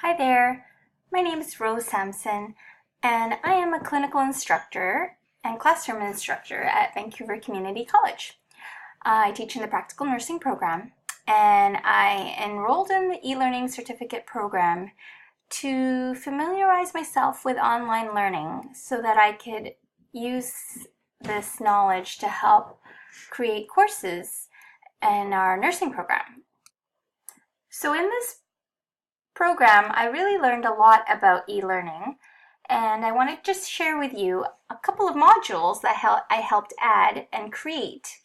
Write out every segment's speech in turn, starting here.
Hi there, my name is Rose Sampson, and I am a clinical instructor and classroom instructor at Vancouver Community College. I teach in the practical nursing program, and I enrolled in the e-learning certificate program to familiarize myself with online learning so that I could use this knowledge to help create courses in our nursing program. So in this program, I really learned a lot about e-learning, and I want to just share with you a couple of modules that I helped add and create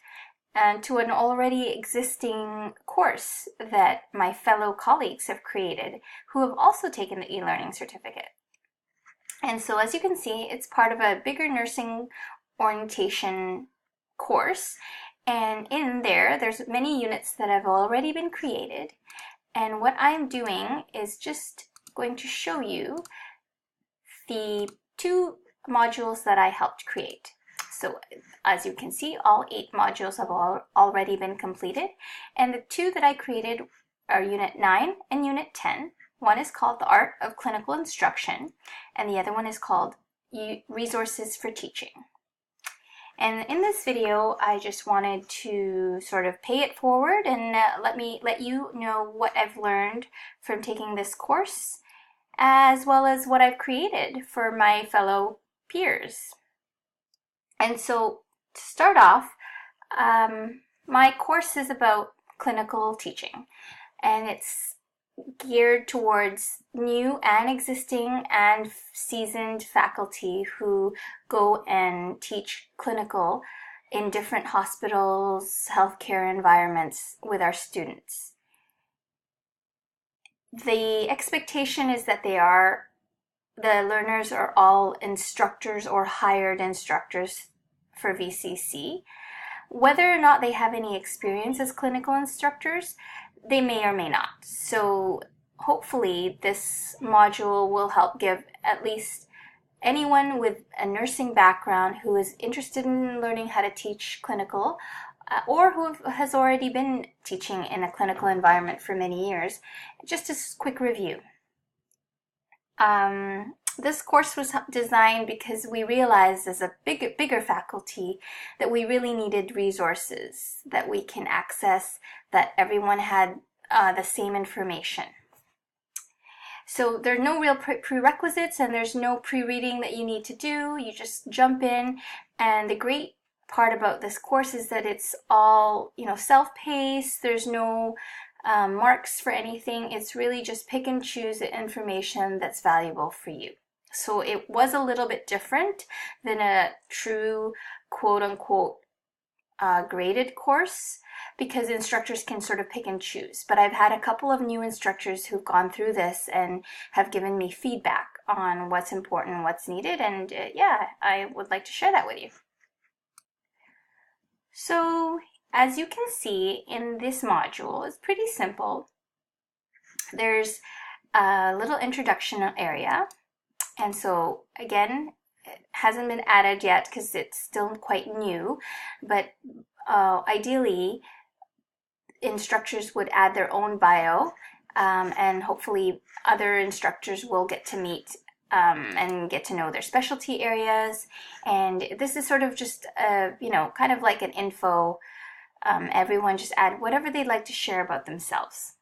to an already existing course that my fellow colleagues have created who have also taken the e-learning certificate. And so as you can see, it's part of a bigger nursing orientation course, and in there's many units that have already been created. And what I'm doing is just going to show you the two modules that I helped create. So as you can see, all 8 modules have already been completed. And the 2 that I created are Unit 9 and Unit 10. One is called The Art of Clinical Instruction, and the other one is called Resources for Teaching. And in this video, I just wanted to sort of pay it forward and let you know what I've learned from taking this course, as well as what I've created for my fellow peers. And so to start off, my course is about clinical teaching, and it's geared towards new and existing and seasoned faculty who go and teach clinical in different hospitals, healthcare environments with our students. The expectation is that the learners are all instructors or hired instructors for VCC. Whether or not they have any experience as clinical instructors, they may or may not. So hopefully this module will help give at least anyone with a nursing background who is interested in learning how to teach clinical or who has already been teaching in a clinical environment for many years. Just a quick review. This course was designed because we realized as a bigger faculty that we really needed resources that we can access, that everyone had the same information. So there are no real prerequisites, and there's no pre-reading that you need to do. You just jump in, and the great part about this course is that it's all, self-paced. There's no marks for anything. It's really just pick and choose the information that's valuable for you. So it was a little bit different than a true quote-unquote graded course, because instructors can sort of pick and choose. But I've had a couple of new instructors who've gone through this and have given me feedback on what's important and what's needed, and I would like to share that with you. So as you can see in this module, it's pretty simple. There's a little introduction area, and so again, it hasn't been added yet because it's still quite new, but ideally instructors would add their own bio, and hopefully other instructors will get to meet and get to know their specialty areas. And this is sort of just kind of like an info. Everyone just add whatever they'd like to share about themselves.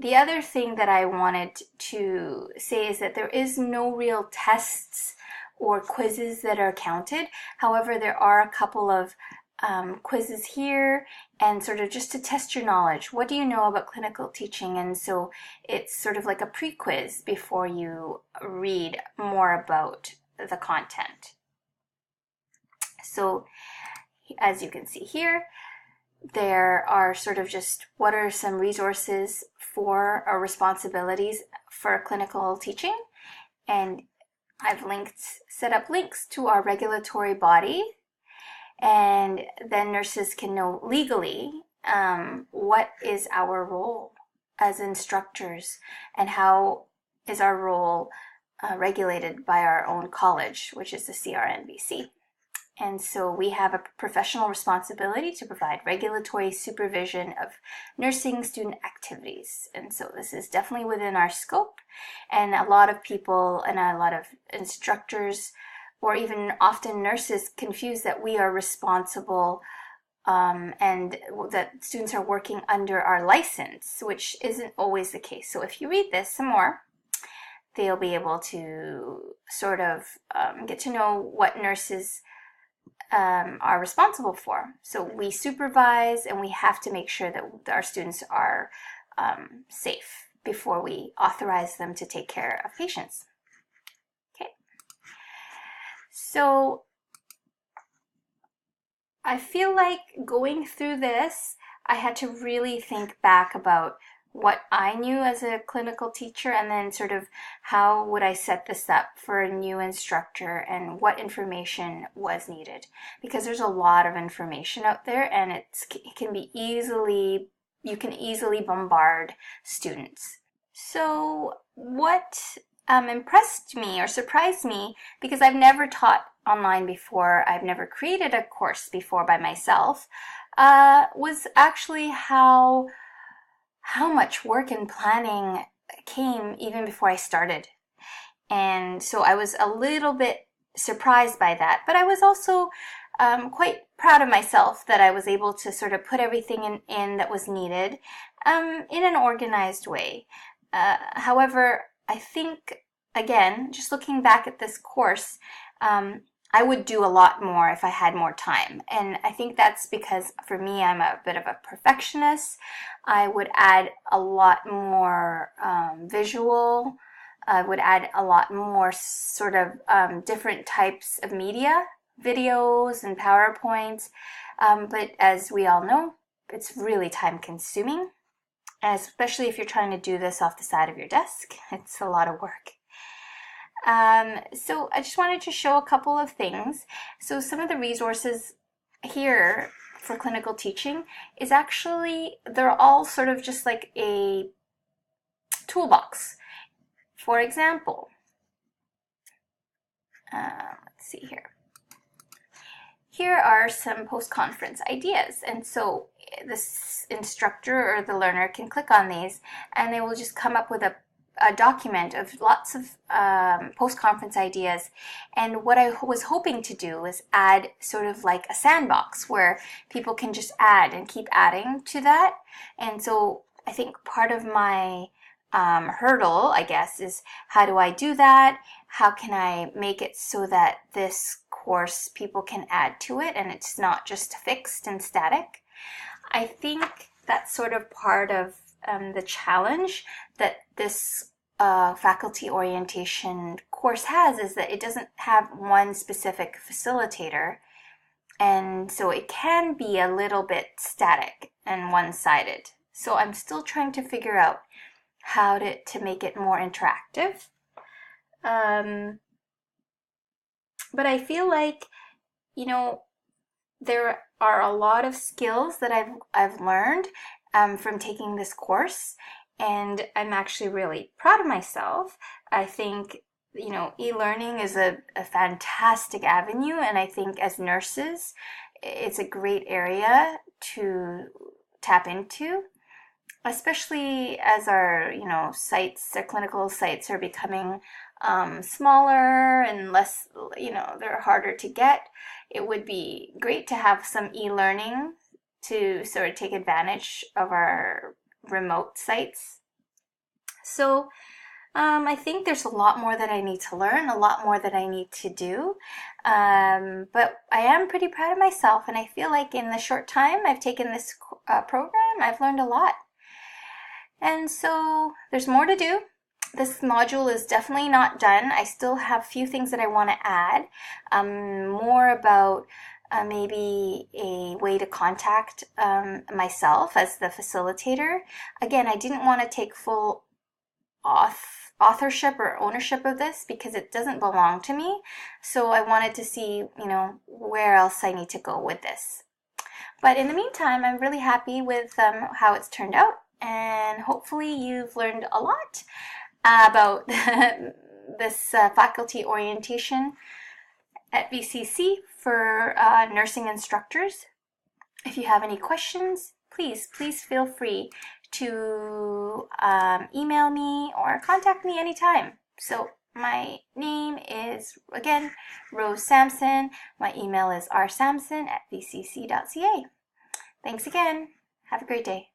The other thing that I wanted to say is that there is no real tests or quizzes that are counted. However, there are a couple of quizzes here, and sort of just to test your knowledge. What do you know about clinical teaching? And so it's sort of like a pre-quiz before you read more about the content. So as you can see here, there are sort of just what are some resources for or responsibilities for clinical teaching, and I've set up links to our regulatory body, and then nurses can know legally what is our role as instructors and how is our role regulated by our own college, which is the CRNVC. And so we have a professional responsibility to provide regulatory supervision of nursing student activities. And so this is definitely within our scope. And a lot of people and a lot of instructors or even often nurses confuse that we are responsible and that students are working under our license, which isn't always the case. So if you read this some more, they'll be able to sort of get to know what nurses are responsible for. So we supervise and we have to make sure that our students are safe before we authorize them to take care of patients. Okay. So I feel like going through this, I had to really think back about what I knew as a clinical teacher and then sort of how would I set this up for a new instructor and what information was needed, because there's a lot of information out there and it can be you can easily bombard students. So what impressed me or surprised me, because I've never taught online before, I've never created a course before by myself, was actually how much work and planning came even before I started. And so I was a little bit surprised by that, but I was also quite proud of myself that I was able to sort of put everything in that was needed in an organized way. However, I think, again, just looking back at this course, I would do a lot more if I had more time. And I think that's because for me, I'm a bit of a perfectionist. I would add a lot more visual. I would add a lot more sort of different types of media, videos and PowerPoints. But as we all know, it's really time consuming, especially if you're trying to do this off the side of your desk. It's a lot of work. So I just wanted to show a couple of things. So some of the resources here for clinical teaching is actually, they're all sort of just like a toolbox. For example, let's see here. Here are some post-conference ideas. And so this instructor or the learner can click on these and they will just come up with a document of lots of post-conference ideas. And what I was hoping to do was add sort of like a sandbox where people can just add and keep adding to that. And so I think part of my hurdle, I guess, is how do I do that? How can I make it so that this course people can add to it and it's not just fixed and static? I think that's sort of part of the challenge that this faculty orientation course has, is that it doesn't have one specific facilitator, and so it can be a little bit static and one-sided. So I'm still trying to figure out how to make it more interactive. But I feel like, you know, there are a lot of skills that I've learned from taking this course, and I'm actually really proud of myself. I think, you know, e-learning is a fantastic avenue, and I think as nurses, it's a great area to tap into, especially as our, you know, sites, our clinical sites are becoming smaller and less, you know, they're harder to get. It would be great to have some e-learning to sort of take advantage of our remote sites. So I think there's a lot more that I need to learn, a lot more that I need to do, but I am pretty proud of myself, and I feel like in the short time I've taken this program, I've learned a lot. And so there's more to do. This module is definitely not done. I still have a few things that I want to add, more about maybe a way to contact myself as the facilitator. Again, I didn't want to take full authorship or ownership of this because it doesn't belong to me. So I wanted to see, you know, where else I need to go with this. But in the meantime, I'm really happy with how it's turned out, and hopefully you've learned a lot about this faculty orientation. at VCC for nursing instructors. If you have any questions, please feel free to email me or contact me anytime. So my name is, again, Rose Sampson. My email is rsampson@vcc.ca. Thanks again. Have a great day.